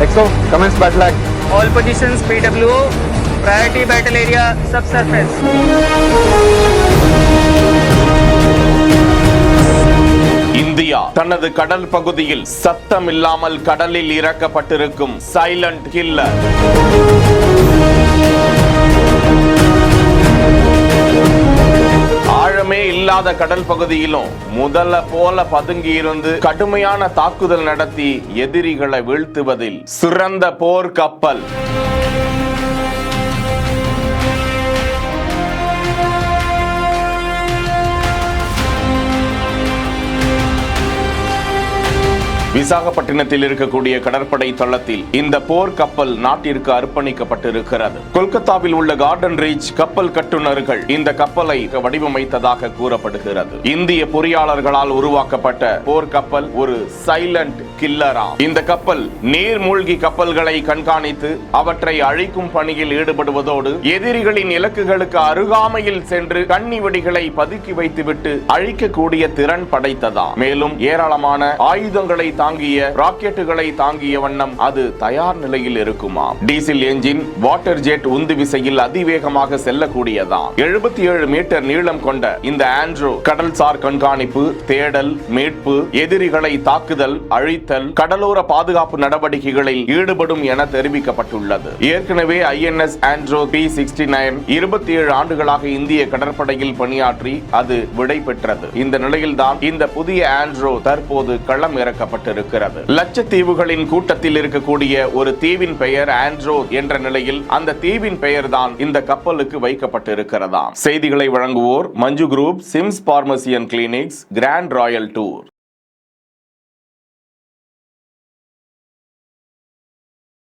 XO, commence battle act. All positions PWO, priority battle area subsurface. India தனது கடல் பகுதியில் சத்தமில்லாமல் கடலில் இறக்கப்பட்டிருக்கும் சைலண்ட் கில்லர். ஆழமே இல்லாத கடல் பகுதியிலும் முதல்ல போல பதுங்கி இருந்து கடுமையான தாக்குதல் நடத்தி எதிரிகளை வீழ்த்துவதில் சிறந்த போர் கப்பல். விசாகப்பட்டினத்தில் இருக்கக்கூடிய கடற்படை தளத்தில் இந்த போர் கப்பல் நாட்டிற்கு அர்ப்பணிக்கப்பட்டிருக்கிறது. கொல்கத்தாவில் உள்ள கார்டன் ரீச் கப்பல் கட்டுநர்கள் இந்த கப்பலை வடிவமைத்ததாக கூறப்படுகிறது. இந்திய பொறியாளர்களால் உருவாக்கப்பட்ட போர் கப்பல் ஒரு சைலண்ட் கில்லரா. இந்த கப்பல் நீர்மூழ்கி கப்பல்களை கண்காணித்து அவற்றை அழிக்கும் பணியில் ஈடுபடுவதோடு எதிரிகளின் இலக்குகளுக்கு அருகாமையில் சென்று கண்ணி வெடிகளை பதுக்கி வைத்துவிட்டு அழிக்கக்கூடிய திறன் படைத்ததா. மேலும் ஏராளமான ஆயுதங்களை தாங்கிய ராக்கெட்டுகளை தாங்கிய வண்ணம் அது தயார் நிலையில் இருக்குமா. டீசல் என்ஜின், வாட்டர் ஜெட் உந்து விசையில் அதிவேகமாக செல்லக்கூடியதா. 77 மீட்டர் நீளம் கொண்ட இந்த ஆண்ட்ரோ கடல்சார் கண்காணிப்பு, தேடல், மீட்பு, எதிரிகளை தாக்குதல், அழித்தல், கடலோர பாதுகாப்பு நடவடிக்கைகளில் ஈடுபடும் என தெரிவிக்கப்பட்டுள்ளது. ஏற்கனவே INS ஆண்ட்ரோ P69 27 ஆண்டுகளாக இந்திய கடற்படையில் பணியாற்றி அது விடை பெற்றது. இந்த நிலையில்தான் இந்த புதிய ஆண்ட்ரோ தற்போது களம் இறக்கப்பட்டு லட்சத்தீவுகளின் கூட்டத்தில் இருக்கக்கூடிய ஒரு தீவின் பெயர் ஆண்ட்ரோ என்ற நிலையில் அந்த தீவின் பெயர் தான் இந்த கப்பலுக்கு வைக்கப்பட்டிருக்கிறதா. செய்திகளை வழங்குவோர் Manju group, Sims pharmacy and clinics, grand royal tour.